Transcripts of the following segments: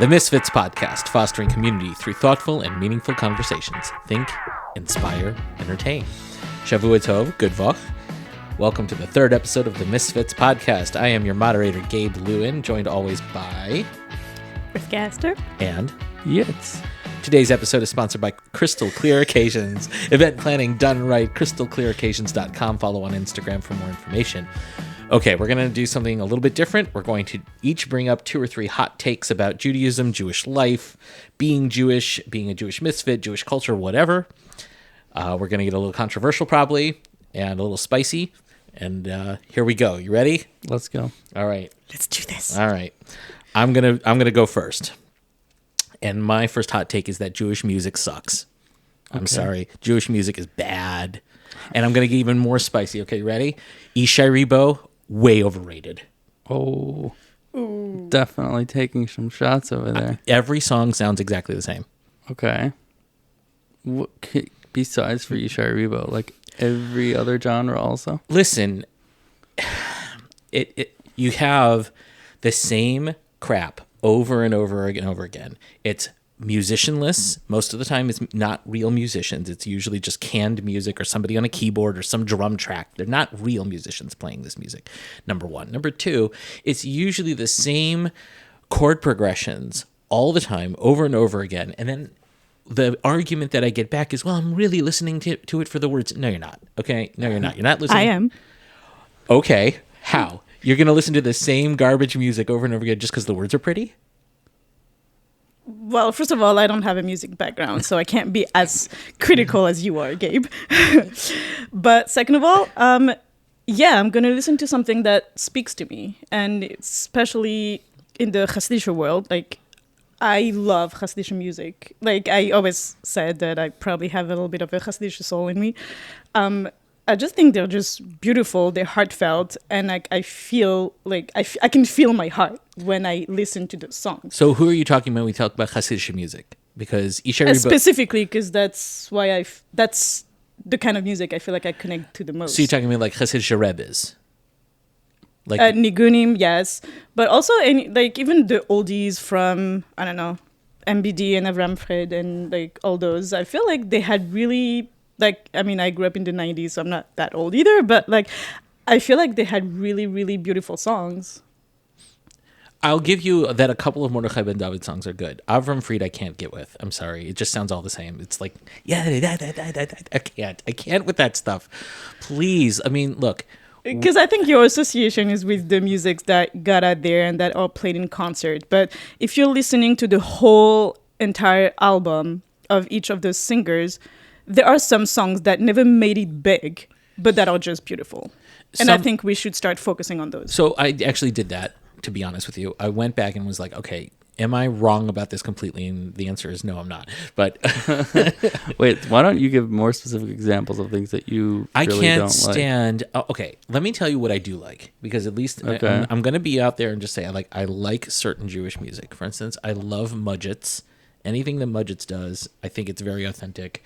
The Misfits Podcast, fostering community through thoughtful and meaningful conversations. Think, inspire, entertain. Shavua Tov, good vach. Welcome to the third episode of the Misfits Podcast. I am your moderator, Gabe Lewin, joined always by... With Gaster. And... Yitz. Today's episode is sponsored by Crystal Clear Occasions. Event planning done right. crystalclearoccasions.com. Follow on Instagram for more information. Okay, we're going to do something a little bit different. We're going to each bring up 2 or 3 hot takes about Judaism, Jewish life, being Jewish, being a Jewish misfit, Jewish culture, whatever. We're going to get a little controversial probably and a little spicy. And here we go. You ready? Let's go. All right. Let's do this. All right. I'm gonna go first. And my first hot take is that Jewish music sucks. I'm sorry. Jewish music is bad. And I'm going to get even more spicy. Okay, ready? Ishai Rebo, way overrated. Oh, definitely taking some shots over there. Every song sounds exactly the same. Okay. What, besides for Yishai Rebo, like every other genre also? Listen, you have the same crap over and over and over again. It's musicianless. Most of the time it's not real musicians. It's usually just canned music or somebody on a keyboard or some drum track. They're not real musicians playing this music, number one. Number two, it's usually the same chord progressions all the time, over and over again. And then the argument that I get back is, well, I'm really listening to it for the words. No, you're not. Okay? No, you're not. You're not listening. I am. Okay. How? You're going to listen to the same garbage music over and over again just because the words are pretty? Well, first of all, I don't have a music background, so I can't be as critical as you are, Gabe. But second of all, yeah, I'm going to listen to something that speaks to me. And especially in the Hasidic world, like, I love Hasidic music. Like, I always said that I probably have a little bit of a Hasidic soul in me. I just think they're just beautiful. They're heartfelt, and I feel like I can feel my heart when I listen to those songs. So who are you talking about when we talk about Hasidic music? Because Ishai Rebo... Specifically, because that's why that's the kind of music I feel like I connect to the most. So you're talking about like Hasidic Rebbes? Like Nigunim, yes. But also, like even the oldies from, I don't know, MBD and Avram Fred and like all those, I feel like they had really... Like, I mean, I grew up in the 90s, so I'm not that old either, but like, I feel like they had really, really beautiful songs. I'll give you that a couple of Mordechai Ben David songs are good. Avram Fried I can't get with. I'm sorry. It just sounds all the same. It's like, yeah, I can't with that stuff. Please. I mean, look. Because I think your association is with the music that got out there and that are played in concert. But if you're listening to the whole entire album of each of those singers, there are some songs that never made it big, but that are just beautiful. And I think we should start focusing on those. So I actually did that, to be honest with you. I went back and was like, okay, am I wrong about this completely? And the answer is no, I'm not. But wait, why don't you give more specific examples of things that you really don't stand. Like? Okay, let me tell you what I do like, because at least I'm going to be out there and just say I like certain Jewish music. For instance, I love Mudgets. Anything that Mudgets does, I think it's very authentic.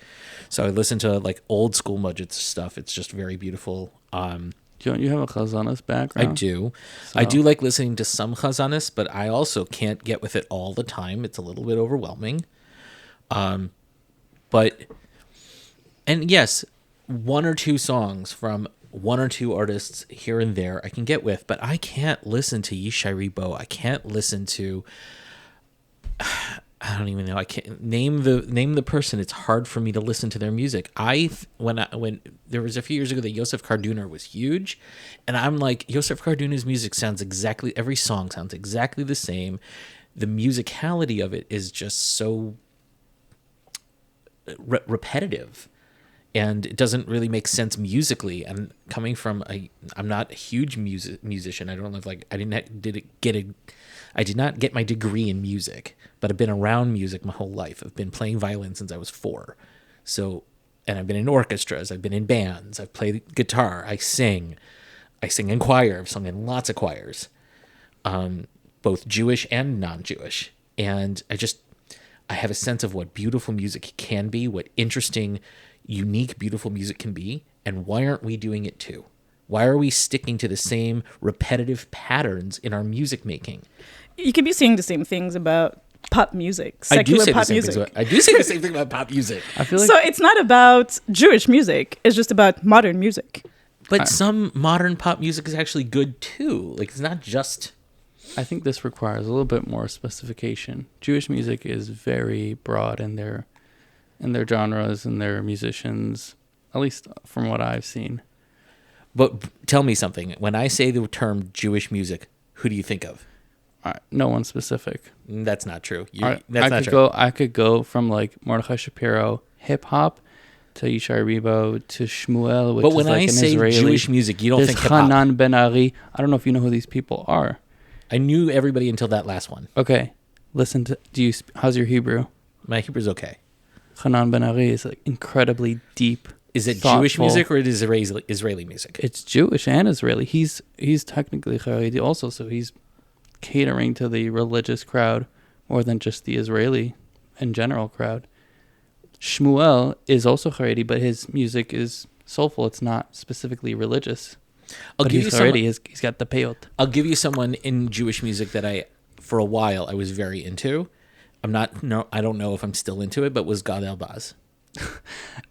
So I listen to like old school Mudgets stuff. It's just very beautiful. Don't you have a Chazanis background? I do. So. I do like listening to some Chazanis, but I also can't get with it all the time. It's a little bit overwhelming. And yes, 1 or 2 songs from 1 or 2 artists here and there I can get with, but I can't listen to Yishai Rebo. I can't listen to... I don't even know. I can't name the person. It's hard for me to listen to their music. When there was a few years ago that Yosef Karduner was huge, and I'm like, Yosef Karduner's music every song sounds exactly the same. The musicality of it is just so repetitive, and it doesn't really make sense musically. And coming from I'm not a huge musician. I don't know I did not get my degree in music, but I've been around music my whole life. I've been playing violin since I was 4. So, and I've been in orchestras. I've been in bands. I've played guitar. I sing in choir. I've sung in lots of choirs, both Jewish and non-Jewish. And I have a sense of what beautiful music can be, what interesting, unique, beautiful music can be. And why aren't we doing it too? Why are we sticking to the same repetitive patterns in our music making? You could be saying the same things about pop music, I do secular say the pop same music. thing. I do say the same thing about pop music. I feel like So it's not about Jewish music. It's just about modern music. But some modern pop music is actually good too. Like it's not just. I think this requires a little bit more specification. Jewish music is very broad in their genres and their musicians, at least from what I've seen. But tell me something. When I say the term Jewish music, who do you think of? No one specific. That's not true. I That's not could true. I could go from like Mordechai Shapiro hip hop to Yishai Ribo to Shmuel, which But when is like I an say Israeli. Jewish music, you don't There's think hip hop. Hanan Ben Ari. I don't know if you know who these people are. I knew everybody until that last one. Okay, listen to. How's your Hebrew? My Hebrew's okay. Hanan Ben Ari is like incredibly deep. Is it thoughtful. Jewish music or it is Israeli music? It's Jewish and Israeli. He's technically Haredi also, so he's catering to the religious crowd more than just the Israeli in general crowd. Shmuel is also Haredi, but his music is soulful. It's not specifically religious. But he's Haredi. He's got the peyot. I'll give you someone in Jewish music that for a while, I was very into. I don't know if I'm still into it, but was Gad Elbaz.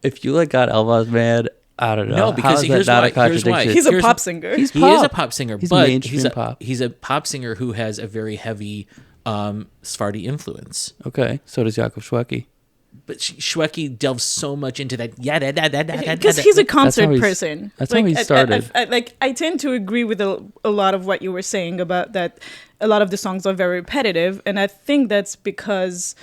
If you like God Elbaz, man, I don't know. No, because here's why. He's a Here's pop wh- singer. He's He pop. is a pop singer, He's but mainstream pop. he's a pop singer who has a very heavy Sephardi influence. Okay, so does Yaakov Shweki. But Shweki delves so much into that. Because he's a concert he's- person. that's how he started. I tend to agree with a lot of what you were saying about that. A lot of the songs are very repetitive, and I think that's because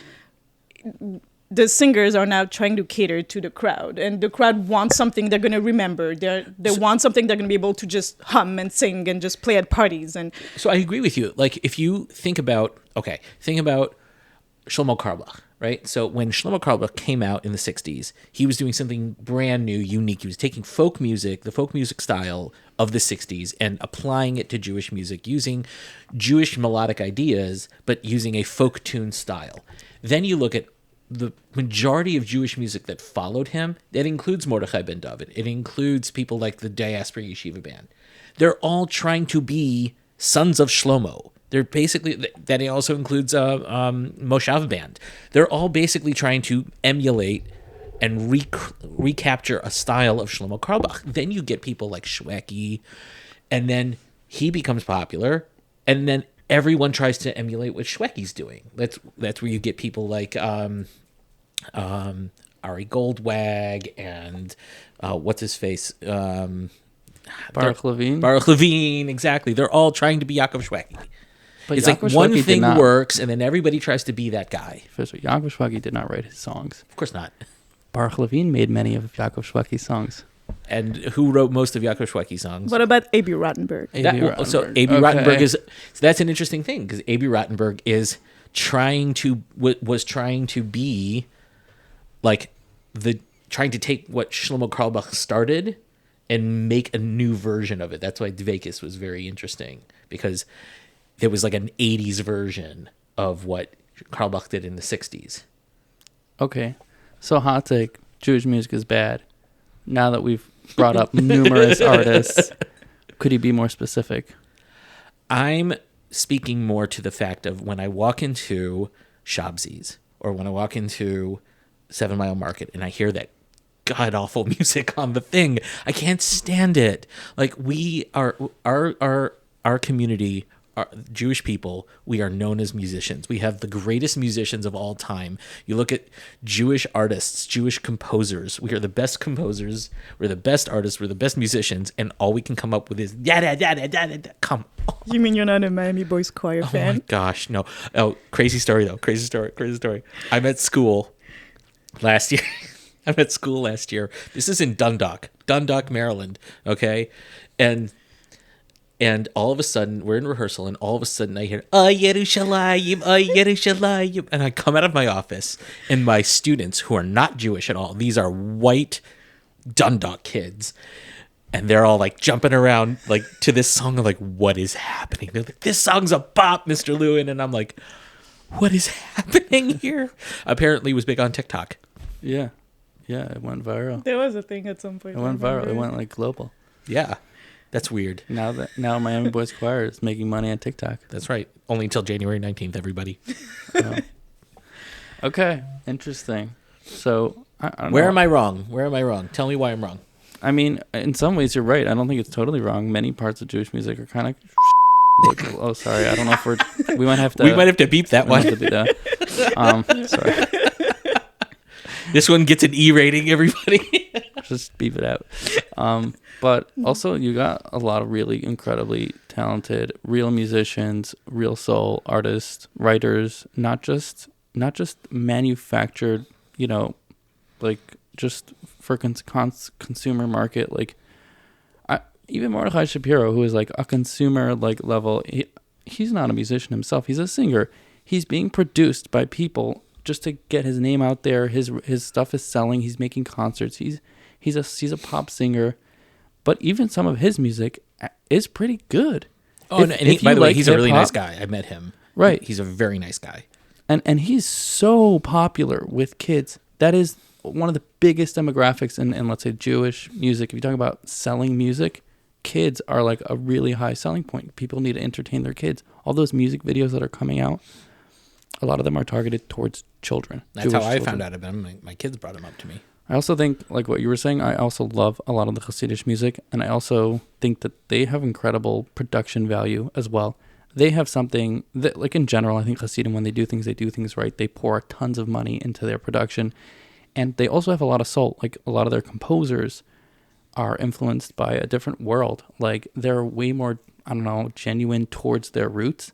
the singers are now trying to cater to the crowd, and the crowd wants something they're going to remember. They want something they're going to be able to just hum and sing and just play at parties. And So I agree with you. Like if you think about Shlomo Carlebach, right? So when Shlomo Carlebach came out in the 60s, he was doing something brand new, unique. He was taking folk music, the folk music style of the 60s, and applying it to Jewish music, using Jewish melodic ideas, but using a folk tune style. Then you look at the majority of Jewish music that followed him. That includes Mordechai Ben David. It includes people like the Diaspora Yeshiva Band. They're all trying to be sons of Shlomo. They're basically, that also includes Moshav Band. They're all basically trying to emulate and recapture a style of Shlomo Carlebach. Then you get people like Shweki, and then he becomes popular, and then everyone tries to emulate what Shweki's doing. That's where you get people like Ari Goldwag and what's his face, Baruch Levine. Baruch Levine, exactly. They're all trying to be Yaakov Shweki. But It's Yaakov like one Shweki did thing not- works, and then everybody tries to be that guy. First of all, Yaakov Shweki did not write his songs. Of course not. Baruch Levine made many of Yaakov Shweki's songs. And who wrote most of Yaakov Shweki's songs? what about A.B. Rottenberg? So Rottenberg. A.B. Okay. Rottenberg is, so that's an interesting thing, because A.B. Rottenberg is was trying to be like trying to take what Shlomo Carlebach started and make a new version of it. That's why Dveikis was very interesting, because there was like an 80s version of what Carlebach did in the 60s. Okay, so hot take, Jewish music is bad. Now that we've brought up numerous artists, could you be more specific? I'm speaking more to the fact of when I walk into Shabzi's or when I walk into 7 Mile Market and I hear that god-awful music on the thing, I can't stand it. Like our community, our Jewish people, we are known as musicians. We have the greatest musicians of all time. You look at Jewish artists, Jewish composers. We are the best composers. We're the best artists. We're the best musicians. And all we can come up with is yada, yada, yada, yada. Come on. You mean you're not a Miami Boys Choir Oh fan? my gosh, no. Oh, crazy story though. Crazy story. I'm at school last year. This is in Dundalk, Maryland. Okay. And all of a sudden, we're in rehearsal, and all of a sudden I hear, "Oh, Yerushalayim, oh, Yerushalayim." And I come out of my office, and my students, who are not Jewish at all, these are white Dundalk kids, and they're all like jumping around like to this song. I'm like, what is happening? They're like, this song's a bop, Mr. Lewin. And I'm like, what is happening here? Apparently it was big on TikTok. Yeah, it went viral. There was a thing at some point. It went viral. It went like global. Yeah, that's weird. Now Miami Boys Choir is making money on TikTok. That's right. Only until January 19th, everybody. Okay, interesting. So, I don't Where know. am I wrong? Where am I wrong? Tell me why I'm wrong. I mean, in some ways, you're right. I don't think it's totally wrong. Many parts of Jewish music are kind of. Oh, sorry. I don't know if we might have to. We might have to beep that we might one. have to beep that. Sorry. This one gets an E rating, everybody. Just beep it out. But also, you got a lot of really incredibly talented, real musicians, real soul artists, writers, not just manufactured, like just for consumer market. Like, even Mordechai Shapiro, who is like a consumer like level, he's not a musician himself. He's a singer. He's being produced by people just to get his name out there. His stuff is selling. He's making concerts. He's a pop singer, but even some of his music is pretty good. Oh, and by the way, he's a really nice guy. I met him. Right. He's a very nice guy. And he's so popular with kids. That is one of the biggest demographics in let's say Jewish music. If you talk about selling music, kids are like a really high selling point. People need to entertain their kids. All those music videos that are coming out, a lot of them are targeted towards children. That's Jewish how I children. found out about him. My kids brought him up to me. I also think, like what you were saying, I also love a lot of the Hasidic music, and I also think that they have incredible production value as well. They have something that, like in general, I think Hasidim, when they do things right. They pour tons of money into their production, and they also have a lot of soul. Like a lot of their composers are influenced by a different world. Like they're way more, genuine towards their roots,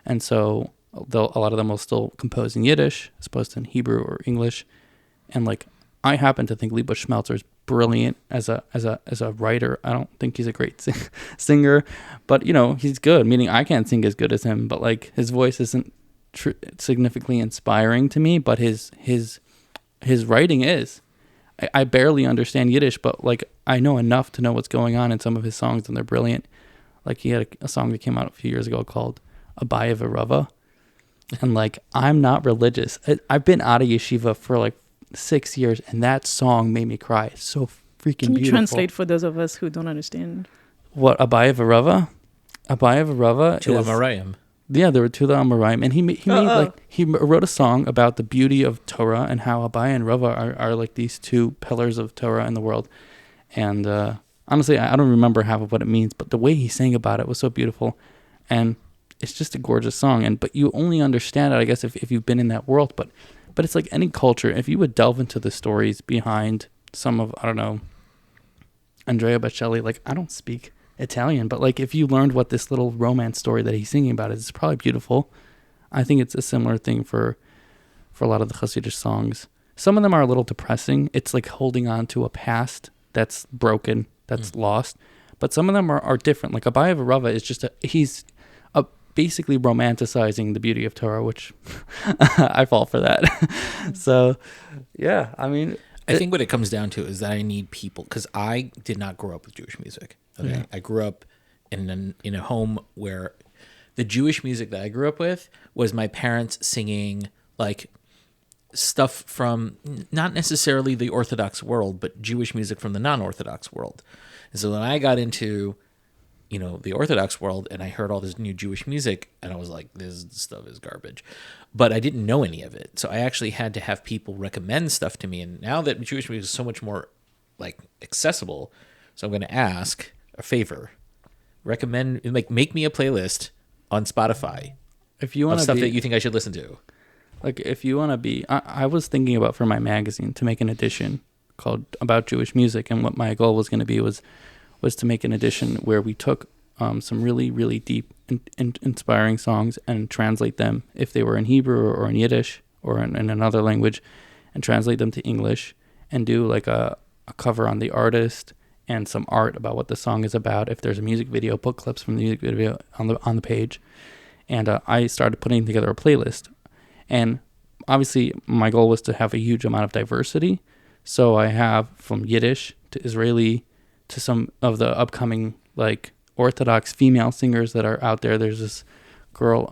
and so a lot of them will still compose in Yiddish as opposed to in Hebrew or English, and like. I happen to think Liba Schmelzer is brilliant as a writer. I don't think he's a great singer, but he's good. Meaning I can't sing as good as him, but like his voice isn't significantly inspiring to me. But his writing is. I barely understand Yiddish, but like I know enough to know what's going on in some of his songs, and they're brilliant. Like he had a song that came out a few years ago called "Abaya V'Rava," and like I'm not religious. I've been out of yeshiva for like 6 years, and that song made me cry. It's so freaking Can you beautiful. translate for those of us who don't understand? What Abaya V'Rava? Abaya V'Rava To is Amarayim. Yeah, there were two the Amoraim, and he wrote a song about the beauty of Torah and how Abaya and Rava are like these two pillars of Torah in the world. And honestly, I don't remember half of what it means, but the way he sang about it was so beautiful, and it's just a gorgeous song. But you only understand it, I guess, if you've been in that world. But it's like any culture. If you would delve into the stories behind some of, Andrea Bocelli, like I don't speak Italian, but like if you learned what this little romance story that he's singing about is, it's probably beautiful. I think it's a similar thing for a lot of the Hasidic songs. Some of them are a little depressing. It's like holding on to a past that's broken, that's lost. But some of them are different. Like Abaya V'Rava is just he's basically romanticizing the beauty of Torah, which I fall for that. So, yeah, I mean, I think what it comes down to is that I need people, because I did not grow up with Jewish music. Okay, Yeah. I grew up in a home where the Jewish music that I grew up with was my parents singing like stuff from not necessarily the Orthodox world, but Jewish music from the non-Orthodox world. And so when I got into the Orthodox world, and I heard all this new Jewish music, and I was like, this stuff is garbage. But I didn't know any of it. So I actually had to have people recommend stuff to me. And now that Jewish music is so much more like accessible, so I'm going to ask a favor. Recommend, make me a playlist on Spotify if you want of to stuff that you think I should listen to. Like if you want to be, I was thinking about for my magazine to make an edition called About Jewish Music. And what my goal was going to be was to make an edition where we took some really, really deep and inspiring songs and translate them, if they were in Hebrew or in Yiddish or in another language, and translate them to English and do like a cover on the artist and some art about what the song is about. If there's a music video, put clips from the music video on the page. And I started putting together a playlist. And obviously my goal was to have a huge amount of diversity. So I have from Yiddish to Israeli to some of the upcoming like Orthodox female singers that are out there. There's this girl,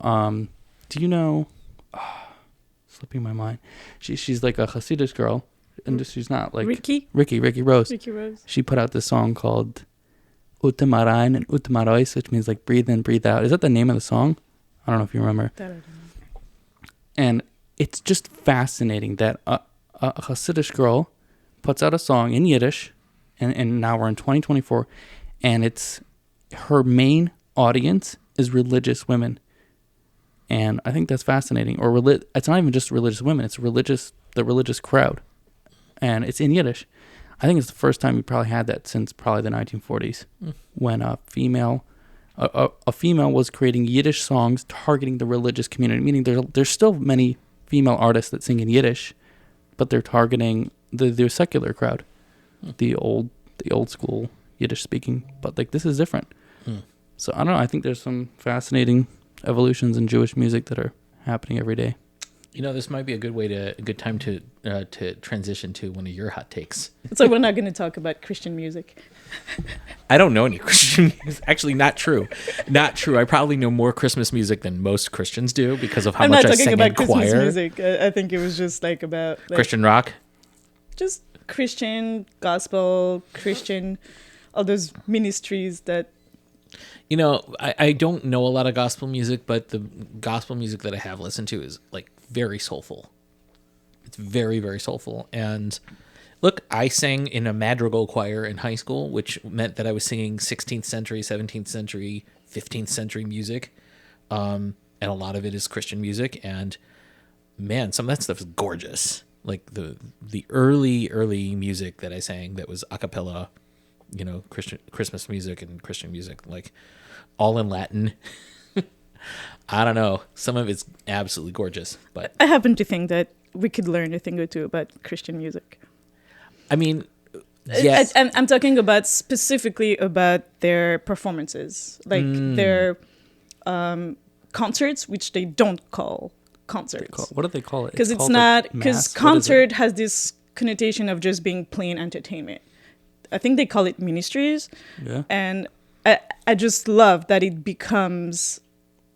do you know, slipping my mind. She's like a Hasidic girl, and she's not like Ricky Rose. Ricky Rose. She put out this song called Utamaran and Utamarois, which means like breathe in, breathe out. Is that the name of the song? I don't know if you remember. That I don't know. And it's just fascinating that a Hasidic girl puts out a song in Yiddish, and now we're in 2024, and it's her main audience is religious women. And I think that's fascinating. Or it's not even just religious women, it's the religious crowd. And it's in Yiddish. I think it's the first time we probably had that since probably the 1940s, when a female was creating Yiddish songs targeting the religious community, meaning there's still many female artists that sing in Yiddish, but they're targeting the secular crowd, the old school Yiddish speaking. But like, this is different. So I don't know. I think there's some fascinating evolutions in Jewish music that are happening every day. You know, this might be a good time to transition to one of your hot takes. So we're not going to talk about Christian music. I don't know any Christian music. Actually, not true. Not true. I probably know more Christmas music than most Christians do because of how much I sing in choir. I'm not talking about Christmas music. I think it was just like about Christian rock. Just Christian gospel, Christian, all those ministries that. You know, I don't know a lot of gospel music, but the gospel music that I have listened to is like very soulful. It's very, very soulful. And look, I sang in a madrigal choir in high school, which meant that I was singing 16th century, 17th century, 15th century music. And a lot of it is Christian music. And man, some of that stuff is gorgeous. Like the early music that I sang that was a cappella, you know, Christmas music and Christian music, like all in Latin. I don't know. Some of it's absolutely gorgeous, but I happen to think that we could learn a thing or two about Christian music. I mean, yes. I'm talking about specifically about their performances, like their concerts, which they don't call concerts. What do they call it? Because it's not, because concert has this connotation of just being plain entertainment. I think they call it ministries. Yeah. And I just love that it becomes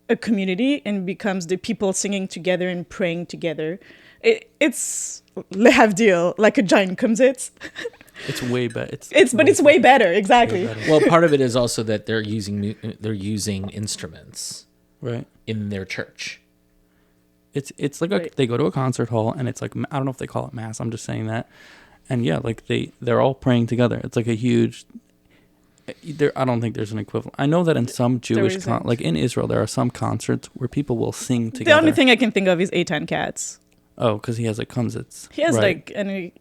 a community and becomes the people singing together and praying together. It's lehavdil, like a giant kumsitz. It's way better. It's way better, exactly. Way better. Well, part of it is also that they're using instruments right in their church. It's like they go to a concert hall and it's like, I don't know if they call it mass. I'm just saying that. And yeah, like they're all praying together. It's like a huge. I don't think there's an equivalent. I know that in some Jewish, like in Israel, there are some concerts where people will sing together. The only thing I can think of is Eitan Katz. Oh, because he has like kumsitz. He has right.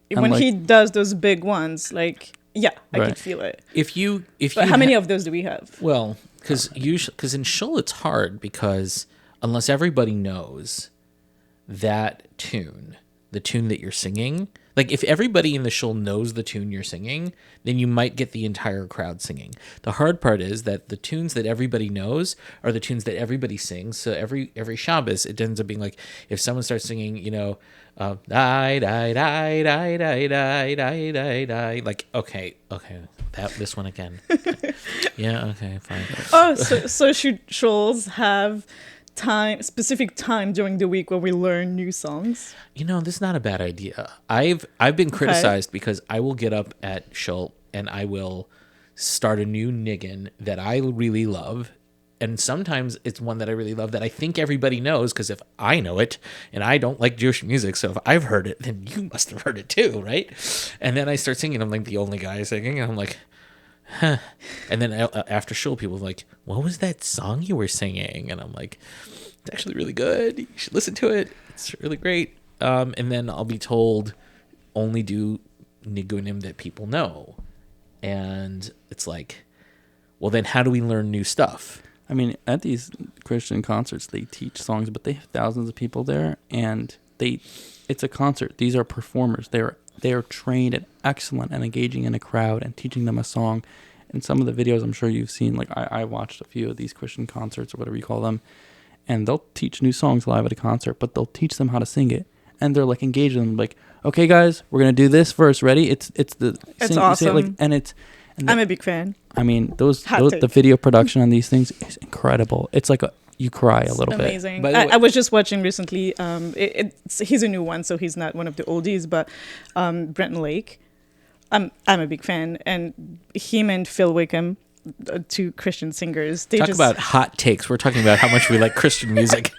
when he does those big ones, like I can feel it. But how many of those do we have? Well, because in shul it's hard because unless everybody knows that tune, the tune that you're singing. Like, if everybody in the shul knows the tune you're singing, then you might get the entire crowd singing. The hard part is that the tunes that everybody knows are the tunes that everybody sings. So every Shabbos, it ends up being like, if someone starts singing, you know, die, die, die, die, die, die, die, die, die, like, okay, this one again. Yeah, okay, fine. Oh, so should shuls have specific time during the week where we learn new songs? You know, this is not a bad idea. I've been criticized because I will get up at shul and I will start a new niggin that I really love, and sometimes it's one that I really love that I think everybody knows, because if I know it, and I don't like Jewish music, so if I've heard it, then you must have heard it too, right? And then I start singing, I'm like the only guy singing, and I'm like, huh. And then after shul, people are like, what was that song you were singing? And I'm like, it's actually really good. You should listen to it. It's really great. And then I'll be told, only do nigunim that people know. And it's like, well, then how do we learn new stuff? I mean, at these Christian concerts, they teach songs, but they have thousands of people there, and it's a concert. These are performers. They are trained and excellent and engaging in a crowd and teaching them a song. And some of the videos I'm sure you've seen, like I watched a few of these Christian concerts or whatever you call them, and they'll teach new songs live at a concert, but they'll teach them how to sing it. And they're like engaged in them, like, okay, guys, we're gonna do this verse. Ready? It's awesome. I'm a big fan. I mean, the video production on these things is incredible. It's like you cry a little bit. Amazing. I was just watching recently. He's a new one, so he's not one of the oldies, but Brenton Lake. I'm a big fan, and him and Phil Wickham, two Christian singers. They Talk about hot takes. We're talking about how much we like Christian music.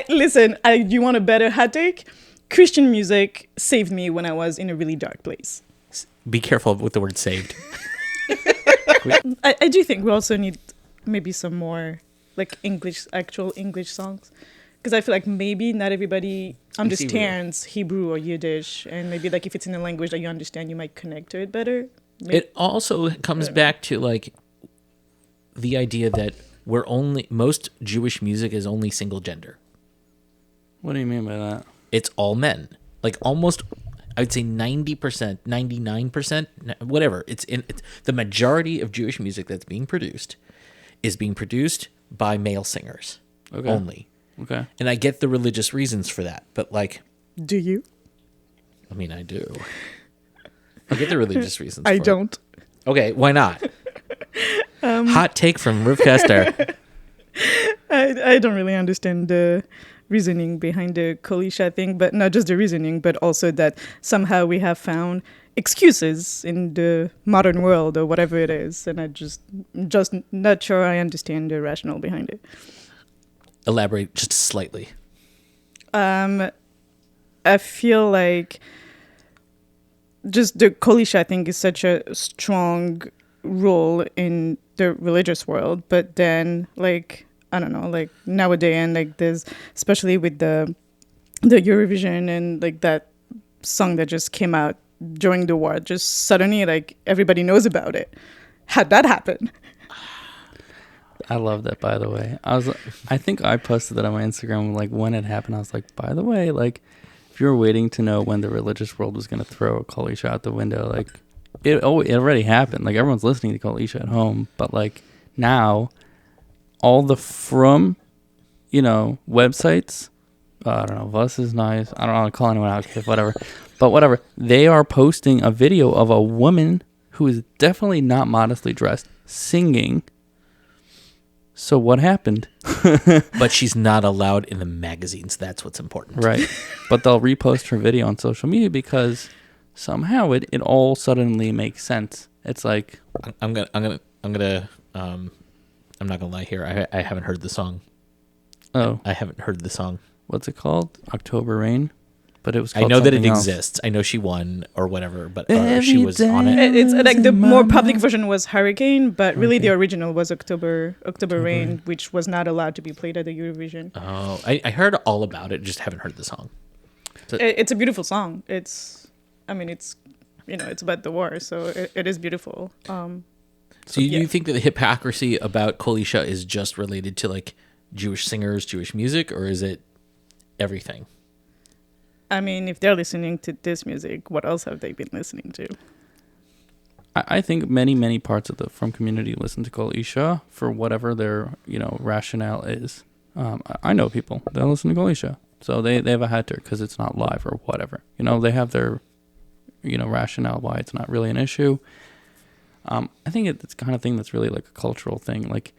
Listen, you want a better hot take? Christian music saved me when I was in a really dark place. Be careful with the word saved. I do think we also need maybe some more like actual English songs. Because I feel like maybe not everybody understands Hebrew or Yiddish. And maybe like if it's in a language that you understand, you might connect to it better. Maybe. It also comes back to like the idea that most Jewish music is only single gender. What do you mean by that? It's all men. Like almost, I would say 90%, 99%, whatever. It's the majority of Jewish music that's being produced is being produced by male singers only. Okay. And I get the religious reasons for that, but like, Do you? I mean, I do. I get the religious reasons. I for don't. It. Okay, why not? Hot take from Rivka Esther. I don't really understand the reasoning behind the Kolisha thing, but not just the reasoning, but also that somehow we have found excuses in the modern world or whatever it is, and I just not sure I understand the rationale behind it. Elaborate just slightly. I feel like just the Kolisha, I think, is such a strong role in the religious world, but then like I don't know, like nowadays, and like there's especially with the Eurovision and like that song that just came out during the war, just suddenly like everybody knows about it. How'd that happen? I love that, by the way. I think I posted that on my Instagram, like when it happened. I was like, by the way, like if you were waiting to know when the religious world was going to throw a Kolisha out the window, like it already happened. Like everyone's listening to Kolisha at home, but like now all the websites, I don't know, Vus is nice. I don't want to call anyone out, whatever. But whatever. They are posting a video of a woman who is definitely not modestly dressed singing. So what happened? But she's not allowed in the magazines. That's what's important. Right. But they'll repost her video on social media because somehow it all suddenly makes sense. It's like I'm not gonna lie here. I haven't heard the song. Oh. I haven't heard the song. What's it called? October Rain? But it was called I know that it something else. exists. I know she won or whatever, but she was on it. It's like the more public version was Hurricane, but really the original was October Rain, which was not allowed to be played at the Eurovision. Oh, I heard all about it, just haven't heard the song. So, It's a beautiful song. It's about the war, so it is beautiful. So you think that the hypocrisy about Kolisha is just related to like Jewish singers, Jewish music, or is it everything? I mean, if they're listening to this music, what else have they been listening to? I think many parts of the From community listen to Kolisha for whatever their rationale is. I know people that listen to Kolisha, so they have a heter because it's not live or whatever. They have their rationale why it's not really an issue. I think it's the kind of thing that's really like a cultural thing. Like,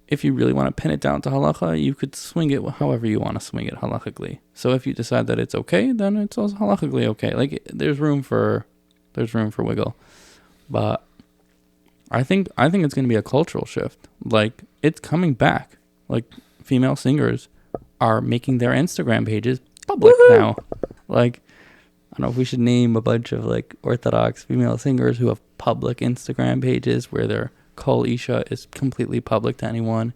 if you really want to pin it down to halacha, you could swing it however you want to swing it halachically. So if you decide that it's okay, then it's also halachically okay. Like there's room for wiggle. But I think it's going to be a cultural shift. Like it's coming back. Like female singers are making their Instagram pages public now. Like I don't know if we should name a bunch of like Orthodox female singers who have public Instagram pages where their Kol Isha is completely public to anyone,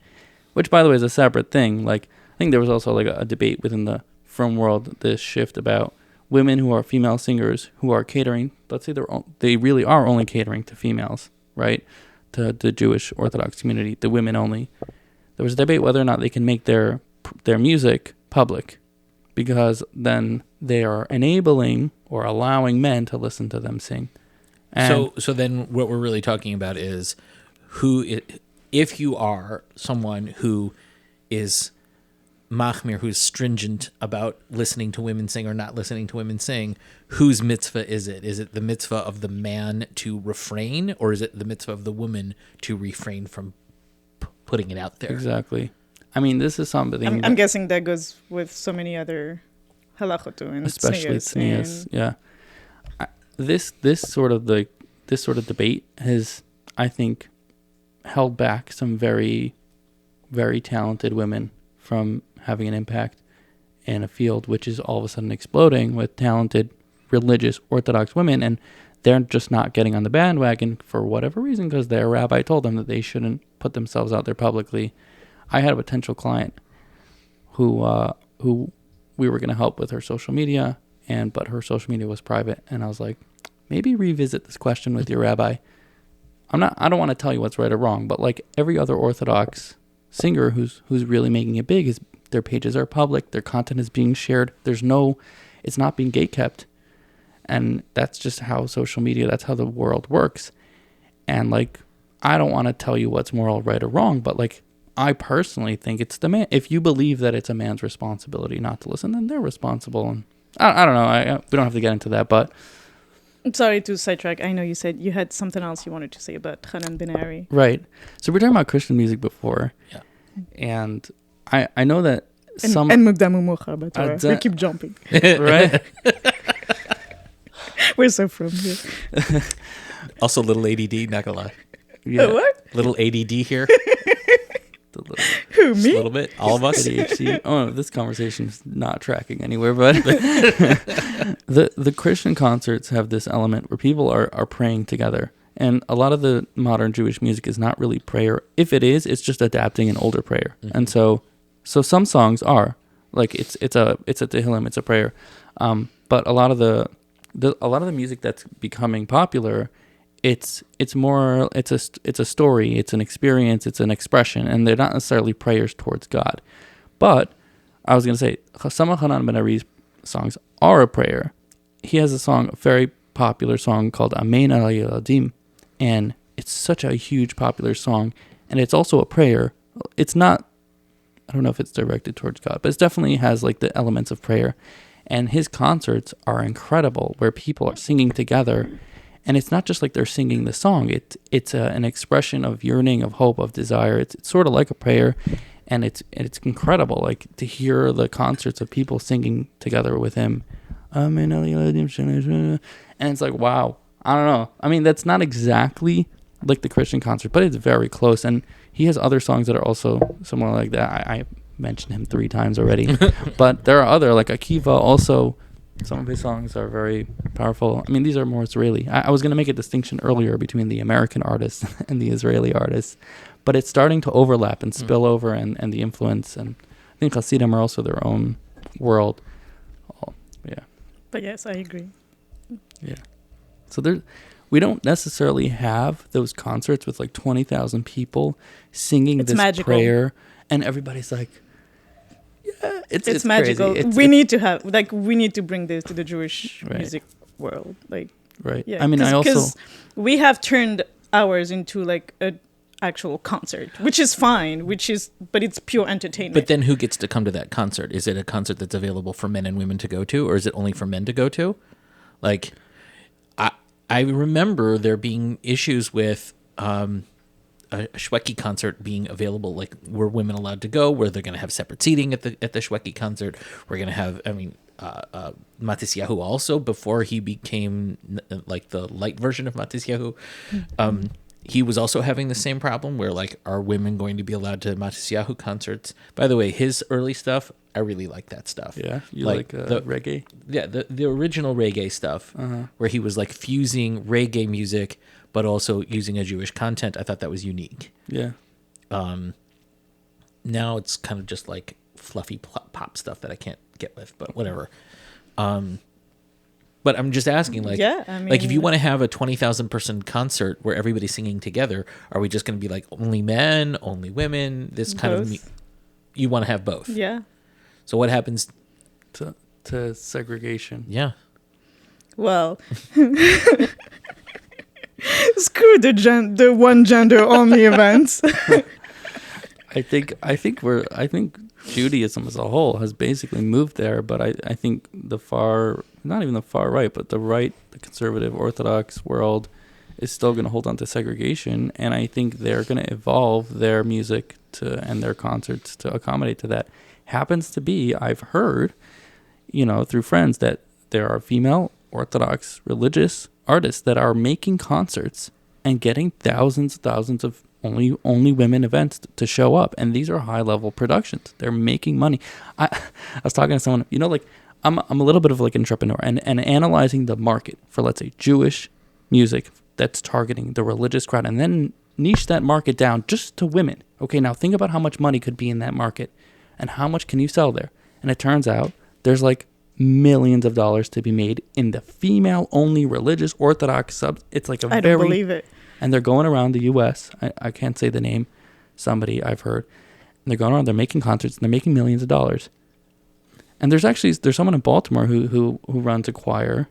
which by the way is a separate thing. Like I think there was also like a debate within the From world, this shift about women who are female singers who are catering. Let's say they really are only catering to females, right? To the Jewish Orthodox community, the women only. There was a debate whether or not they can make their music public, because then they are enabling or allowing men to listen to them sing. And So then what we're really talking about is if you are someone who is machmir, who's stringent about listening to women sing or not listening to women sing, whose mitzvah is it? Is it the mitzvah of the man to refrain, or is it the mitzvah of the woman to refrain from putting it out there? Exactly. I mean, this is something I'm guessing that goes with so many other halachot and especially tznius. Yeah. This sort of debate has, I think, held back some very, very talented women from having an impact in a field which is all of a sudden exploding with talented religious Orthodox women, and they're just not getting on the bandwagon for whatever reason because their rabbi told them that they shouldn't put themselves out there publicly. I had a potential client who we were going to help with her social media, but her social media was private, and I was like, maybe revisit this question with your rabbi. I don't want to tell you what's right or wrong, but like every other Orthodox singer who's really making it big, is their pages are public, their content is being shared. It's not being gatekept. And that's just how social media, that's how the world works. And like, I don't want to tell you what's moral, right or wrong, but like, I personally think it's the man. If you believe that it's a man's responsibility not to listen, then they're responsible. And I don't know. We don't have to get into that, but. I'm sorry to sidetrack. I know you said you had something else you wanted to say about Hanan Ben Ari. Right. So we're talking about Christian music before. Yeah. And I know that some. And Mukdamu Mocha, by the way. We keep jumping. Right. We're so from here. Also, little ADD, not gonna lie. Yeah. What? Little ADD here. Who, Just me? a little bit. All of us. ADHD. Oh, no, this conversation's not tracking anywhere, but the Christian concerts have this element where people are praying together. And a lot of the modern Jewish music is not really prayer. If it is, it's just adapting an older prayer. Mm-hmm. And so some songs are like it's a tehillim, it's a prayer. But a lot of the music that's becoming popular, it's a story, it's an experience, it's an expression, and they're not necessarily prayers towards God. But I was gonna say some of Hanan Ben Ari's songs are a prayer. He has a very popular song called Amen Al Yeladim, and it's such a huge popular song, and it's also a prayer. It's not, I don't know if it's directed towards God, but it definitely has like the elements of prayer. And his concerts are incredible, where people are singing together. And it's not just like they're singing the song. It's an expression of yearning, of hope, of desire. It's sort of like a prayer. And it's incredible, like, to hear the concerts of people singing together with him. And it's like, wow. I don't know. I mean, that's not exactly like the Christian concert, but it's very close. And he has other songs that are also similar like that. I mentioned him 3 times already. But there are other, like Akiva also, some of his songs are very powerful. I mean, these are more Israeli. I was going to make a distinction earlier between the American artists and the Israeli artists, but it's starting to overlap and spill over, and the influence. And I think Hasidim are also their own world. Oh, yeah. But yes, I agree. Yeah. So we don't necessarily have those concerts with like 20,000 people singing this magical prayer, and everybody's like, yeah, it's magical. Crazy. We need to bring this to the Jewish music world. Like, right. Yeah, I mean, because we have turned ours into like an actual concert, which is fine, but it's pure entertainment. But then who gets to come to that concert? Is it a concert that's available for men and women to go to, or is it only for men to go to? Like, I remember there being issues with a Shweki concert being available. Like, were women allowed to go? Were they going to have separate seating at the Shweki concert? We're going to have, Matisyahu also, before he became like the light version of Matisyahu. He was also having the same problem where, like, are women going to be allowed to Matisyahu concerts? By the way, his early stuff, I really like that stuff. Yeah, you like the reggae? Yeah, the original reggae stuff, where he was like fusing reggae music but also using a Jewish content. I thought that was unique. Yeah. Now it's kind of just like fluffy pop stuff that I can't get with, but whatever. But I'm just asking, like, like if you want to have a 20,000 person concert where everybody's singing together, are we just going to be like only men, only women? This kind of you want to have both. Yeah. So what happens to segregation? Yeah. Well, screw the one gender only events. I think Judaism as a whole has basically moved there, but I think not even the far right, but the right, the conservative Orthodox world is still going to hold on to segregation, and I think they're going to evolve their music and their concerts to accommodate to that. Happens to be, I've heard, through friends, that there are female Orthodox religious artists that are making concerts and getting thousands of only women events to show up, and these are high level productions. They're making money. I was talking to someone, like I'm a little bit of like an entrepreneur, and analyzing the market for, let's say, Jewish music that's targeting the religious crowd, and then niche that market down just to women. Okay, now think about how much money could be in that market, and how much can you sell there? And it turns out there's like millions of dollars to be made in the female only religious Orthodox sub. It's like I don't believe it. And they're going around the U.S. I can't say the name. Somebody I've heard. And they're going around. They're making concerts. And they're making millions of dollars. And there's someone in Baltimore who runs a choir.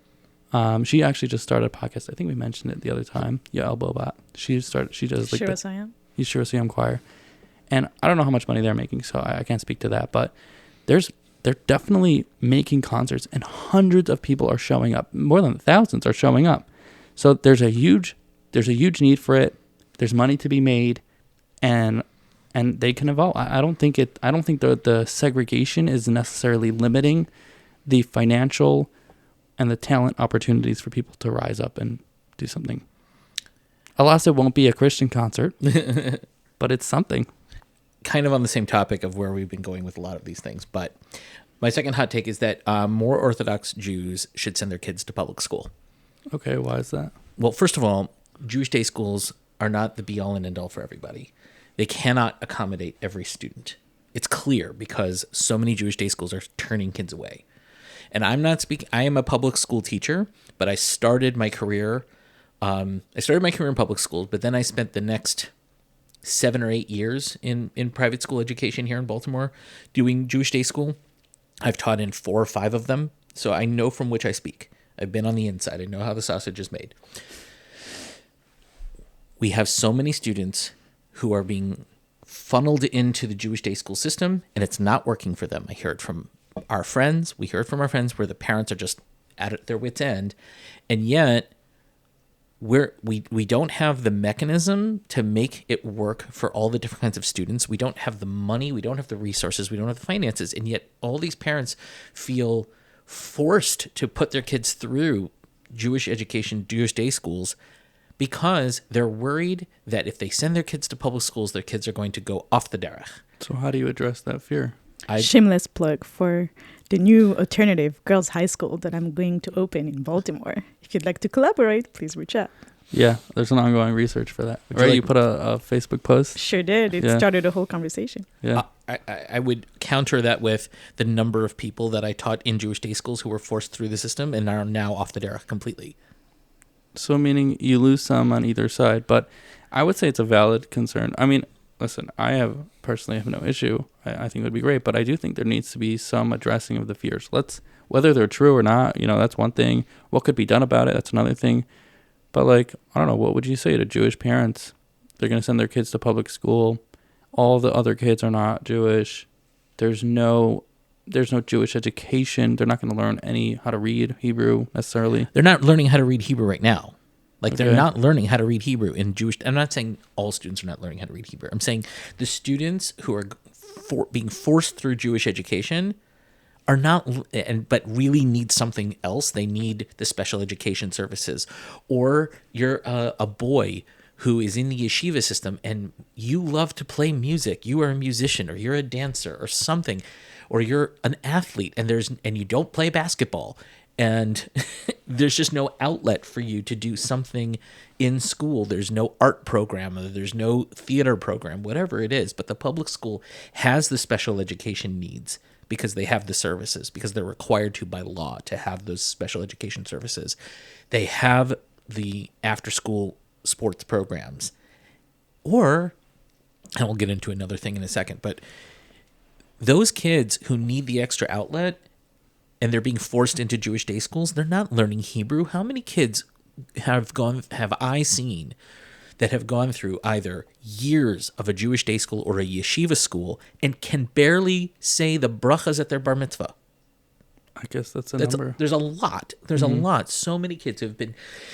She actually just started a podcast. I think we mentioned it the other time. Yael Bobat. She does like Sure as I am. Sure as I am choir. And I don't know how much money they're making, so I can't speak to that. But they're definitely making concerts, and hundreds of people are showing up. More than thousands are showing up. So there's a huge need for it. There's money to be made, and they can evolve. I don't think the segregation is necessarily limiting the financial and the talent opportunities for people to rise up and do something. Alas, it won't be a Christian concert, but it's something. Kind of on the same topic of where we've been going with a lot of these things, but my second hot take is that more Orthodox Jews should send their kids to public school. Okay, why is that? Well, first of all, Jewish day schools are not the be-all and end-all for everybody. They cannot accommodate every student. It's clear because so many Jewish day schools are turning kids away. And I'm not speaking, I am a public school teacher, but I started my career in public schools, but then I spent the next 7 or 8 years in private school education here in Baltimore doing Jewish day school. I've taught in 4 or 5 of them, so I know from which I speak. I've been on the inside. I know how the sausage is made. We have so many students who are being funneled into the Jewish day school system, and it's not working for them. I hear it from our friends. We hear it from our friends where the parents are just at their wits' end, and yet we don't have the mechanism to make it work for all the different kinds of students. We don't have the money. We don't have the resources. We don't have the finances, and yet all these parents feel forced to put their kids through Jewish education, Jewish day schools, because they're worried that if they send their kids to public schools, their kids are going to go off the derech. So how do you address that fear? Shameless plug for the new alternative girls' high school that I'm going to open in Baltimore. If you'd like to collaborate, please reach out. Yeah, there's an ongoing research for that. Right, you put a Facebook post? Sure did. It started a whole conversation. Yeah. I would counter that with the number of people that I taught in Jewish day schools who were forced through the system and are now off the derech completely. So meaning you lose some on either side, but I would say it's a valid concern. I mean, listen, I personally have no issue. I think it would be great, but I do think there needs to be some addressing of the fears. Whether they're true or not, that's one thing. What could be done about it? That's another thing. But I don't know, what would you say to Jewish parents? They're going to send their kids to public school. All the other kids are not Jewish. There's no Jewish education. They're not going to learn how to read Hebrew necessarily. They're not learning how to read Hebrew right now. They're not learning how to read Hebrew in Jewish. I'm not saying all students are not learning how to read Hebrew. I'm saying the students who are being forced through Jewish education are not, but really need something else. They need the special education services. Or you're a boy who is in the yeshiva system and you love to play music. You are a musician, or you're a dancer, or something, or you're an athlete, and you don't play basketball, and there's just no outlet for you to do something in school. There's no art program, or there's no theater program, whatever it is. But the public school has the special education needs because they have the services, because they're required to by law to have those special education services. They have the after-school sports programs. And we'll get into another thing in a second, but those kids who need the extra outlet and they're being forced into Jewish day schools, they're not learning Hebrew. How many kids have I seen that have gone through either years of a Jewish day school or a yeshiva school and can barely say the brachas at their bar mitzvah? I guess that's a number. There's a lot. There's a lot. So many kids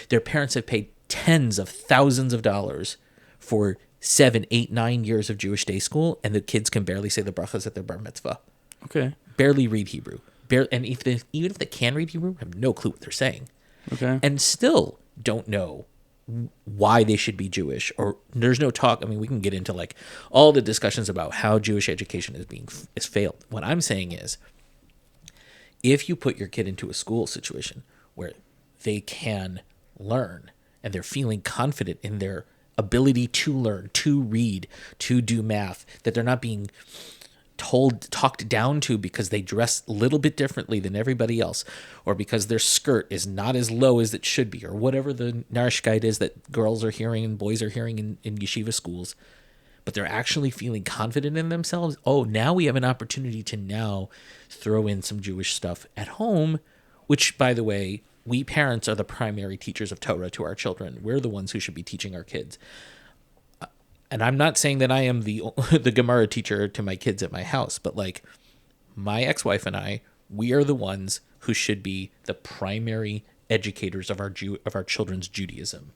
their parents have paid tens of thousands of dollars for 7, 8, 9 years of Jewish day school, and the kids can barely say the brachas at their bar mitzvah. Okay. Barely read Hebrew. And even if they can read Hebrew, have no clue what they're saying. Okay. And still don't know why they should be Jewish, or there's no talk. I mean, we can get into like all the discussions about how Jewish education is failed. What I'm saying is, if you put your kid into a school situation where they can learn and they're feeling confident in their ability to learn, to read, to do math, that they're not being talked down to because they dress a little bit differently than everybody else, or because their skirt is not as low as it should be, or whatever the Narishkeit is that girls are hearing and boys are hearing in yeshiva schools, but they're actually feeling confident in themselves. Oh, now we have an opportunity to now throw in some Jewish stuff at home, which, by the way, we parents are the primary teachers of Torah to our children. We're the ones who should be teaching our kids. And I'm not saying that I am the Gemara teacher to my kids at my house, but like my ex-wife and I, we are the ones who should be the primary educators of our children's Judaism.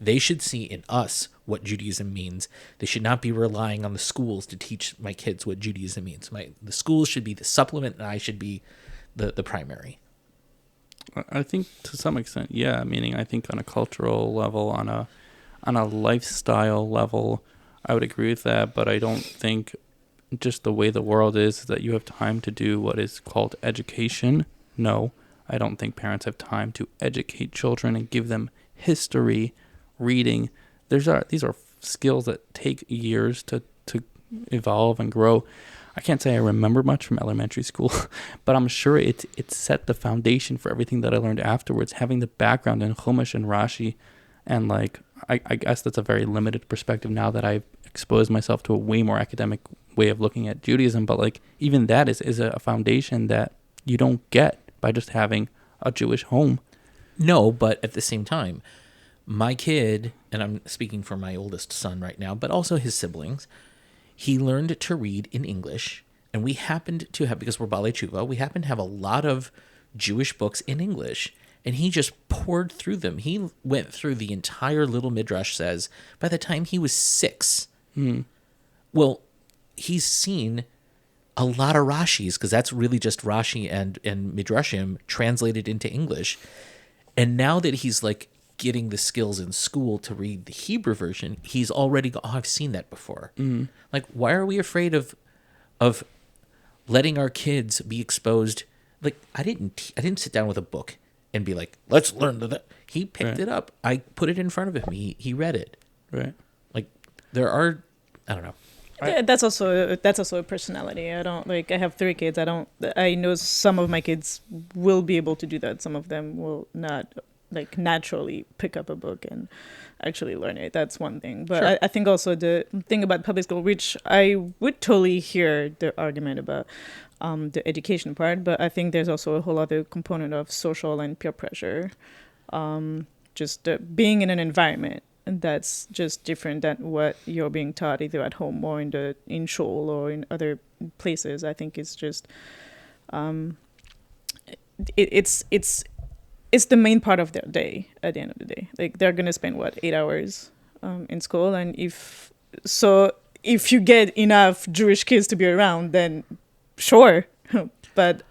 They should see in us what Judaism means. They should not be relying on the schools to teach my kids what Judaism means. The schools should be the supplement, and I should be the primary. I think to some extent, yeah. Meaning, I think on a cultural level, on a lifestyle level, I would agree with that. But I don't think just the way the world is that you have time to do what is called education. No, I don't think parents have time to educate children and give them history, reading. These are skills that take years to evolve and grow. I can't say I remember much from elementary school, but I'm sure it set the foundation for everything that I learned afterwards. Having the background in Chumash and Rashi, and like I guess that's a very limited perspective now that I've exposed myself to a way more academic way of looking at Judaism. But like even that is a foundation that you don't get by just having a Jewish home. No, but at the same time, my kid, and I'm speaking for my oldest son right now, but also his siblings, he learned to read in English, and we happened to have, because we're Balei Tshuva, we happened to have a lot of Jewish books in English, and he just poured through them. He went through the entire Little Midrash says by the time he was 6. Well, he's seen a lot of Rashis, because that's really just Rashi and Midrashim translated into English. And now that he's like getting the skills in school to read the Hebrew version, he's already I've seen that before. Like, why are we afraid of letting our kids be exposed? Like, I didn't sit down with a book and be like, let's learn that. He picked it up. I put it in front of him. He read it. Right. Like, there are, I don't know. Yeah, that's also a personality. I have 3 kids. I know some of my kids will be able to do that. Some of them will not, like, naturally pick up a book and actually learn it. That's one thing. But Sure. I think also the thing about public school, which I would totally hear the argument about the education part, but I think there's also a whole other component of social and peer pressure. Just being in an environment that's just different than what you're being taught either at home or in shul or in other places. I think it's just it's the main part of their day at the end of the day. Like, they're gonna spend 8 hours in school, and if you get enough Jewish kids to be around, then sure. But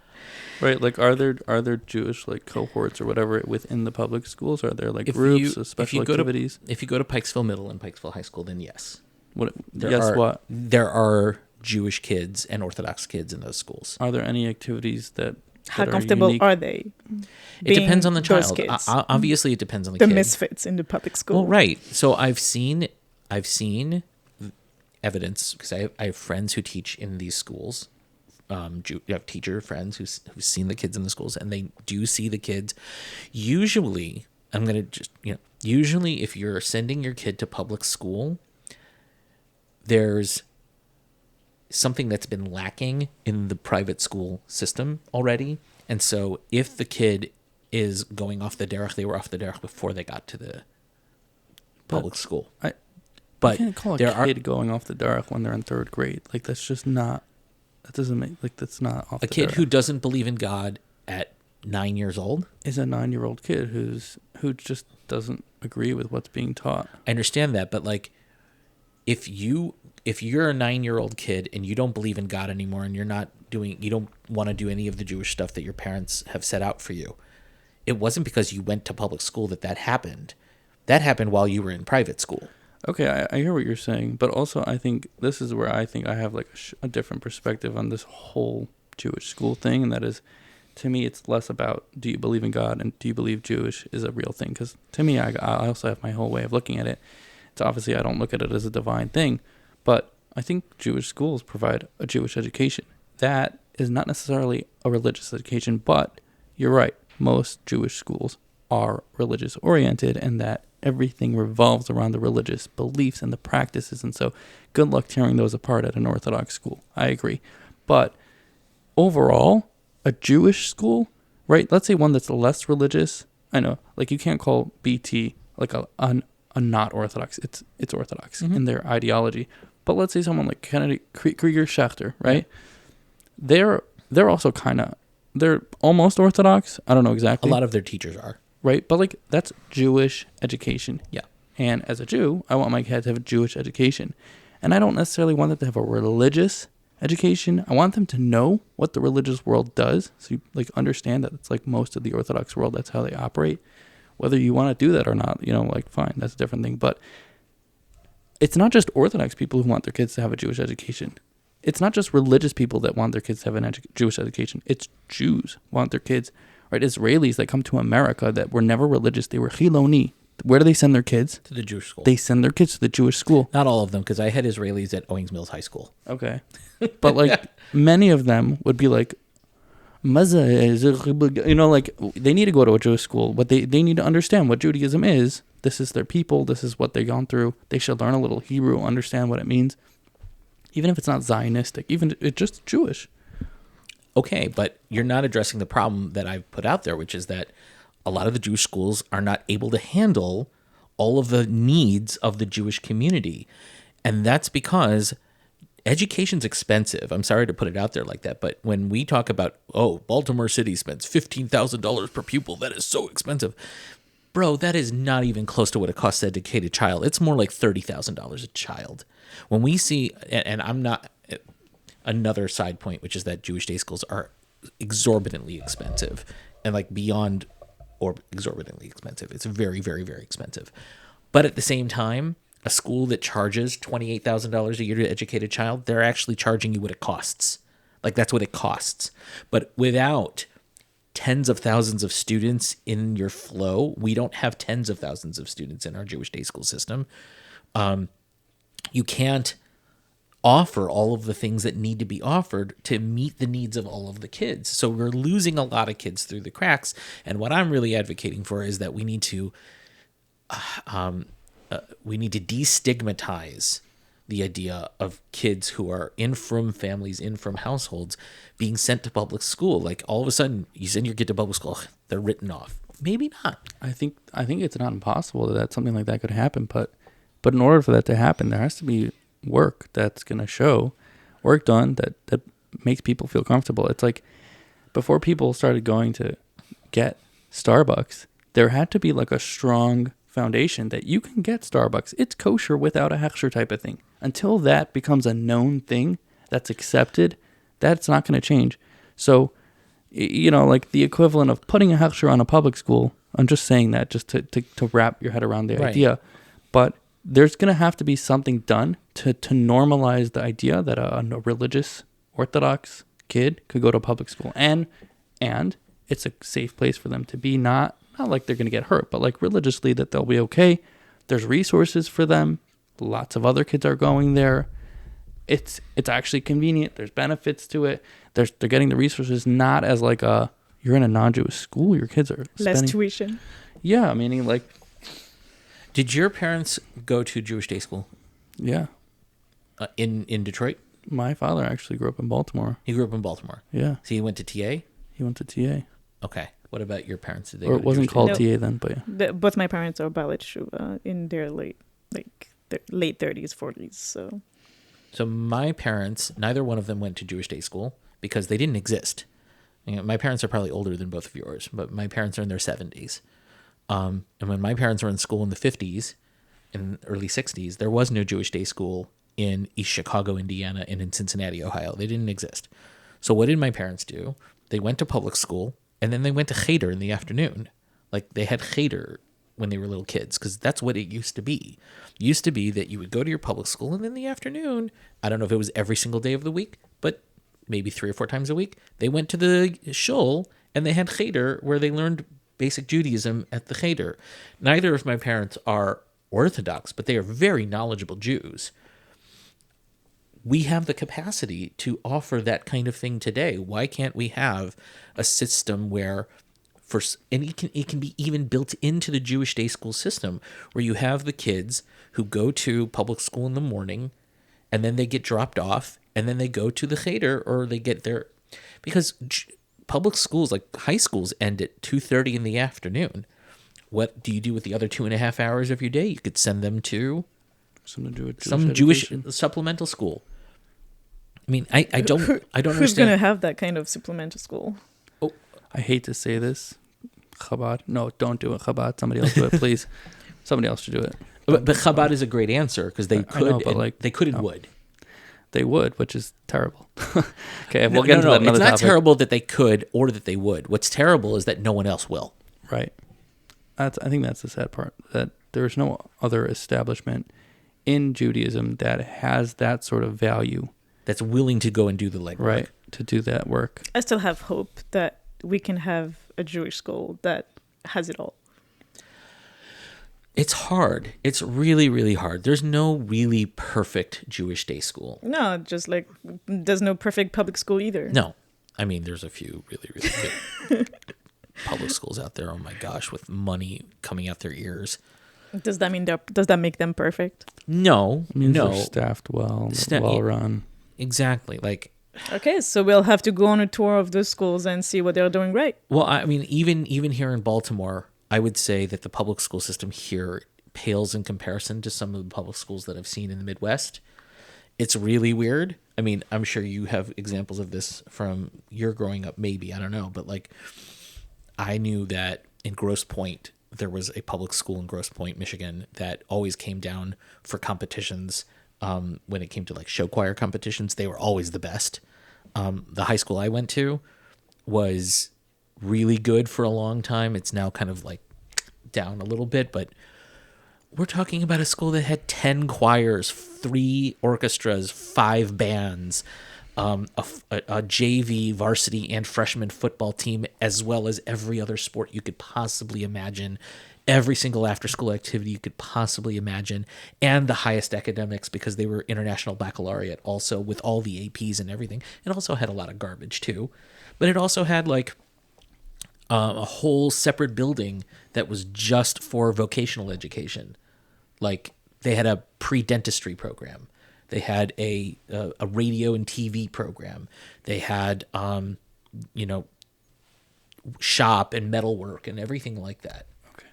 Right, like are there Jewish like cohorts or whatever within the public schools? Are there like groups of special activities? If you go to Pikesville Middle and Pikesville High School, then yes. What? There are Jewish kids and Orthodox kids in those schools. Are there any activities that how are comfortable unique? are they? It depends on the those child. kids? Obviously, it depends on the The kid. misfits in the public school. Well, right. So I've seen evidence, because I have friends who teach in these schools. You have teacher friends who've seen the kids in the schools, and they do see the kids. Usually, usually if you're sending your kid to public school, there's something that's been lacking in the private school system already. And so if the kid is going off the derech, they were off the derech before they got to the public school. You But can't call a kid going off the derech when they're in 3rd grade. Like, that's just not. That doesn't make that's not off. A kid who doesn't believe in God at 9 years old is a 9-year-old kid who just doesn't agree with what's being taught. I understand that, but like, if you're a 9-year-old kid and you don't believe in God anymore, and you don't want to do any of the Jewish stuff that your parents have set out for you, it wasn't because you went to public school that happened. That happened while you were in private school. Okay, I hear what you're saying, but also I think this is where I think I have like a different perspective on this whole Jewish school thing, and that is, to me, it's less about do you believe in God and do you believe Jewish is a real thing? Because to me, I also have my whole way of looking at it. It's obviously I don't look at it as a divine thing, but I think Jewish schools provide a Jewish education. That is not necessarily a religious education, but you're right. Most Jewish schools are religious oriented, and that everything revolves around the religious beliefs and the practices. And so good luck tearing those apart at an Orthodox school. I agree. But overall, a Jewish school, right? Let's say one that's less religious. I know, like you can't call BT like a not Orthodox. It's Orthodox in their ideology. But let's say someone like Kennedy Krieger Schachter, right? They're also they're almost Orthodox. I don't know exactly. A lot of their teachers are. Right? But like that's Jewish education. Yeah. And as a Jew, I want my kid to have a Jewish education. And I don't necessarily want them to have a religious education. I want them to know what the religious world does. So you like understand that it's like most of the Orthodox world, that's how they operate. Whether you want to do that or not, like fine, that's a different thing. But it's not just Orthodox people who want their kids to have a Jewish education. It's not just religious people that want their kids to have a Jewish education. It's Jews who want their kids, right? Israelis that come to America that were never religious. They were Chiloni. Where do they send their kids? To the Jewish school. They send their kids to the Jewish school. Not all of them, because I had Israelis at Owings Mills High School. Okay. But like many of them would be like, like they need to go to a Jewish school. But they need to understand what Judaism is. This is their people. This is what they've gone through. They should learn a little Hebrew, understand what it means. Even if it's not Zionistic, even it's just Jewish. Okay, but you're not addressing the problem that I've put out there, which is that a lot of the Jewish schools are not able to handle all of the needs of the Jewish community. And that's because education's expensive. I'm sorry to put it out there like that, but when we talk about, Baltimore City spends $15,000 per pupil, that is so expensive. Bro, that is not even close to what it costs to educate a child. It's more like $30,000 a child. When we see, and I'm not, another side point, which is that Jewish day schools are exorbitantly expensive and like beyond or exorbitantly expensive. It's very, very, very expensive. But at the same time, a school that charges $28,000 a year to educate a child, they're actually charging you what it costs. Like that's what it costs. But without tens of thousands of students in your flow, we don't have tens of thousands of students in our Jewish day school system. You can't offer all of the things that need to be offered to meet the needs of all of the kids. So we're losing a lot of kids through the cracks. And what I'm really advocating for is that we need to destigmatize the idea of kids who are in from families, in from households, being sent to public school. Like all of a sudden, you send your kid to public school, they're written off. Maybe not. I think it's not impossible that something like that could happen, but in order for that to happen, there has to be work that's going to show, work done that makes people feel comfortable. It's like before people started going to get Starbucks, there had to be like a strong foundation that you can get Starbucks. It's kosher without a hechsher type of thing. Until that becomes a known thing that's accepted, that's not going to change. So, like the equivalent of putting a hechsher on a public school, I'm just saying that just to wrap your head around the idea. But there's going to have to be something done to normalize the idea that a religious Orthodox kid could go to public school. And it's a safe place for them to be, not like they're going to get hurt, but like religiously that they'll be okay. There's resources for them. Lots of other kids are going there. It's actually convenient. There's benefits to it. They're getting the resources not as like you're in a non-Jewish school. Your kids are less tuition. Yeah, meaning like. Did your parents go to Jewish day school? Yeah. In Detroit? My father actually grew up in Baltimore. He grew up in Baltimore? Yeah. So he went to TA? He went to TA. Okay. What about your parents? Did they or it wasn't called TA then, but yeah. Both my parents are Baalei Teshuva in their late 30s, 40s. So my parents, neither one of them went to Jewish day school because they didn't exist. My parents are probably older than both of yours, but my parents are in their 70s. And when my parents were in school in the 50s and early 60s, there was no Jewish day school in East Chicago, Indiana, and in Cincinnati, Ohio. They didn't exist. So what did my parents do? They went to public school, and then they went to cheder in the afternoon. Like they had cheder when they were little kids, because that's what it used to be. It used to be that you would go to your public school, and in the afternoon, I don't know if it was every single day of the week, but maybe 3 or 4 times a week, they went to the shul and they had cheder where they learned basic Judaism at the cheder. Neither of my parents are Orthodox, but they are very knowledgeable Jews. We have the capacity to offer that kind of thing today. Why can't we have a system where, and it can be even built into the Jewish day school system, where you have the kids who go to public school in the morning, and then they get dropped off, and then they go to the cheder, or they get their, because public schools, like high schools, end at 2:30 in the afternoon. What do you do with the other 2.5 hours of your day? You could send them to some Jewish supplemental school. I mean, I don't understand. Who's going to have that kind of supplemental school? Oh, I hate to say this. Chabad. No, don't do it, Chabad. Somebody else do it, please. Somebody else should do it. But Chabad is a great answer, because they could, know, but like, they could and would. They would, which is terrible. Okay, we'll get into that another topic. It's not terrible that they could or that they would. What's terrible is that no one else will. Right. I think that's the sad part, that there's no other establishment in Judaism that has that sort of value. That's willing to go and do the legwork. Right, to do that work. I still have hope that we can have a Jewish school that has it all. It's hard. It's really, really hard. There's no really perfect Jewish day school. No, just like there's no perfect public school either. No. I mean, there's a few really, really good public schools out there, oh my gosh, with money coming out their ears. Does that make them perfect? No. It means no. they're staffed well, well run. Exactly. Like, okay, so we'll have to go on a tour of those schools and see what they're doing right. Well, I mean, even here in Baltimore, I would say that the public school system here pales in comparison to some of the public schools that I've seen in the Midwest. It's really weird. I mean, I'm sure you have examples of this from your growing up, maybe, I don't know, but like, I knew that in Grosse Pointe, there was a public school in Grosse Pointe, Michigan, that always came down for competitions. When it came to like show choir competitions, they were always the best. The high school I went to was really good for a long time. It's now kind of like down a little bit, but we're talking about a school that had 10 choirs, 3 orchestras, 5 bands, a JV, varsity, and freshman football team, as well as every other sport you could possibly imagine, every single after-school activity you could possibly imagine, and the highest academics, because they were international baccalaureate also, with all the APs and everything. It also had a lot of garbage too, but it also had like a whole separate building that was just for vocational education. Like, they had a pre-dentistry program. They had a radio and TV program. They had, shop and metalwork and everything like that. Okay,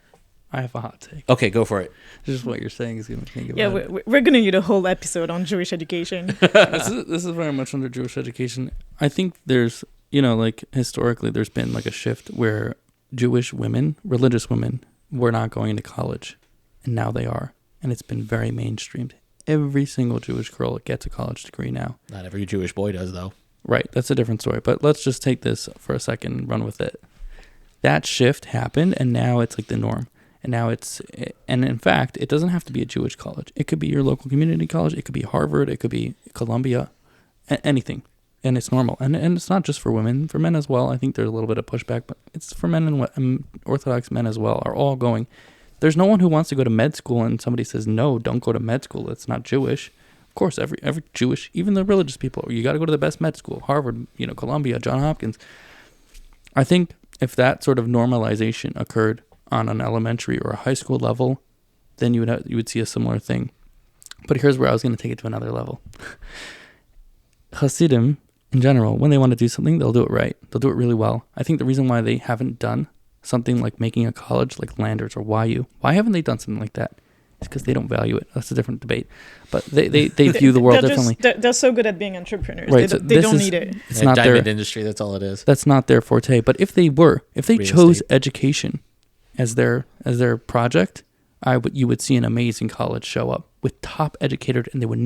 I have a hot take. Okay, go for it. Just what you're saying is going to think about it. We're going to need a whole episode on Jewish education. This is very much under Jewish education. I think there's, like historically, there's been like a shift where Jewish women, religious women, were not going to college, and now they are, and it's been very mainstreamed. Every single Jewish girl gets a college degree now. Not every Jewish boy does, though. Right, that's a different story. But let's just take this for a second and run with it. That shift happened, and now it's like the norm. And now and in fact, it doesn't have to be a Jewish college. It could be your local community college. It could be Harvard. It could be Columbia. Anything. And it's normal. And it's not just for women, for men as well. I think there's a little bit of pushback, but it's for men and Orthodox men as well are all going. There's no one who wants to go to med school and somebody says, no, don't go to med school. It's not Jewish. Of course, every Jewish, even the religious people, you got to go to the best med school, Harvard, Columbia, Johns Hopkins. I think if that sort of normalization occurred on an elementary or a high school level, then you would see a similar thing. But here's where I was going to take it to another level. Hasidim, in general, when they want to do something, they'll do it right. They'll do it really well. I think the reason why they haven't done something like making a college like Landers or YU, why haven't they done something like that? It's because they don't value it. That's a different debate. But they view the world differently. They're so good at being entrepreneurs. Right, they don't need it. It's not diamond their industry. That's all it is. That's not their forte. But if they chose education as their project, you would see an amazing college show up with top educators, and they would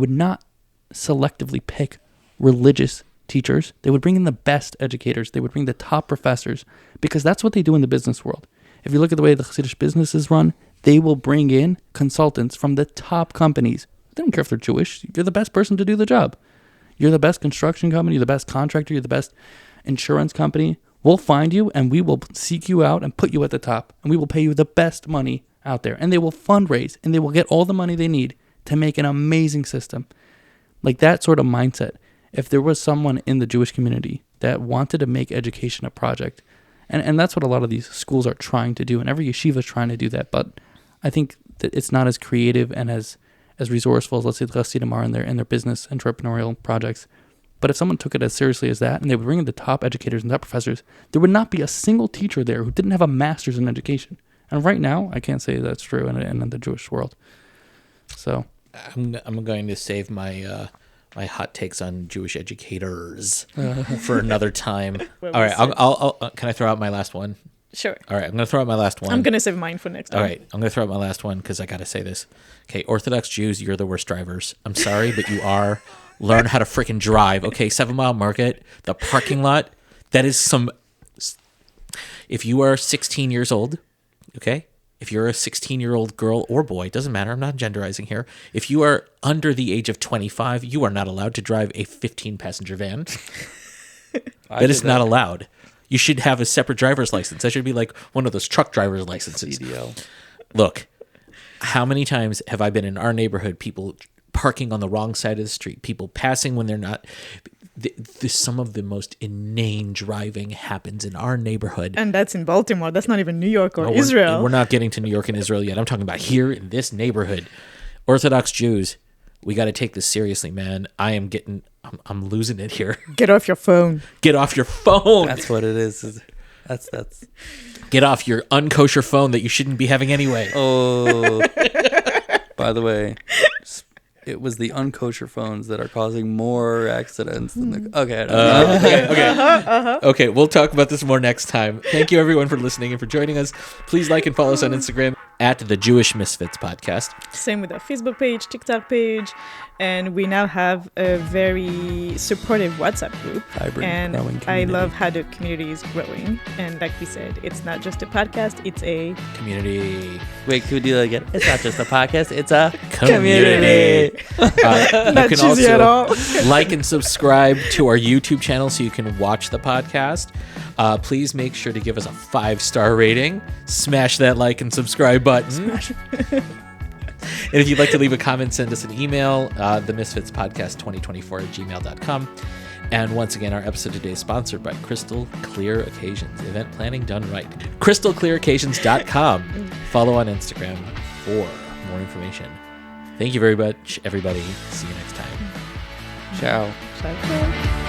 not selectively pick religious teachers. They would bring in the best educators. They would bring the top professors, because that's what they do in the business world. If you look at the way the Hasidic business is run, they will bring in consultants from the top companies. They don't care if they're Jewish. You're the best person to do the job. You're the best construction company. You're the best contractor. You're the best insurance company. We'll find you and we will seek you out and put you at the top. And we will pay you the best money out there. And they will fundraise and they will get all the money they need to make an amazing system. Like that sort of mindset. If there was someone in the Jewish community that wanted to make education a project, and that's what a lot of these schools are trying to do, and every yeshiva is trying to do that, but I think that it's not as creative and as resourceful as, let's say, the Hasidim are in their business entrepreneurial projects. But if someone took it as seriously as that, and they would bring in the top educators and top professors, there would not be a single teacher there who didn't have a master's in education. And right now, I can't say that's true in the Jewish world. So I'm going to save my my hot takes on Jewish educators for another time. All right, I'll can I throw out my last one? Sure. All right, I'm going to throw out my last one. I'm going to save mine for next time. All right, I'm going to throw out my last one because I got to say this. Okay, Orthodox Jews, you're the worst drivers. I'm sorry, but you are. Learn how to freaking drive. Okay, 7 Mile Market, the parking lot, that is some... If you are 16 years old, okay? If you're a 16-year-old girl or boy, doesn't matter, I'm not genderizing here. If you are under the age of 25, you are not allowed to drive a 15-passenger van. That is not allowed. You should have a separate driver's license. That should be like one of those truck driver's licenses. CDL. Look, how many times have I been in our neighborhood, people parking on the wrong side of the street, people passing when they're not... Some of the most inane driving happens in our neighborhood. And that's in Baltimore. That's not even New York or No, Israel. We're not getting to New York and Israel yet. I'm talking about here in this neighborhood. Orthodox Jews, we got to take this seriously, man. I'm losing it here. Get off your phone. Get off your phone. That's what it is. That's. Get off your unkosher phone that you shouldn't be having anyway. Oh. By the way, it was the unkosher phones that are causing more accidents than the... Okay. Okay, we'll talk about this more next time. Thank you, everyone, for listening and for joining us. Please like and follow us on Instagram at the Jewish Misfits Podcast. Same with our Facebook page, TikTok page, and we now have a very supportive WhatsApp group. Vibrant, and growing I community. love how the community is growing. And like we said, it's not just a podcast; it's a Community. Wait, could we do that again? It's not just a podcast, it's a Community. You not can cheesy at all. also like and subscribe to our YouTube channel so you can watch the podcast. Please make sure to give us a 5-star rating. Smash that like and subscribe button. And if you'd like to leave a comment, send us an email, themisfitspodcast2024@gmail.com. And once again, our episode today is sponsored by Crystal Clear Occasions, event planning done right. crystalclearoccasions.com. Follow on Instagram for more information. Thank you very much, everybody. See you next time. Ciao. Ciao.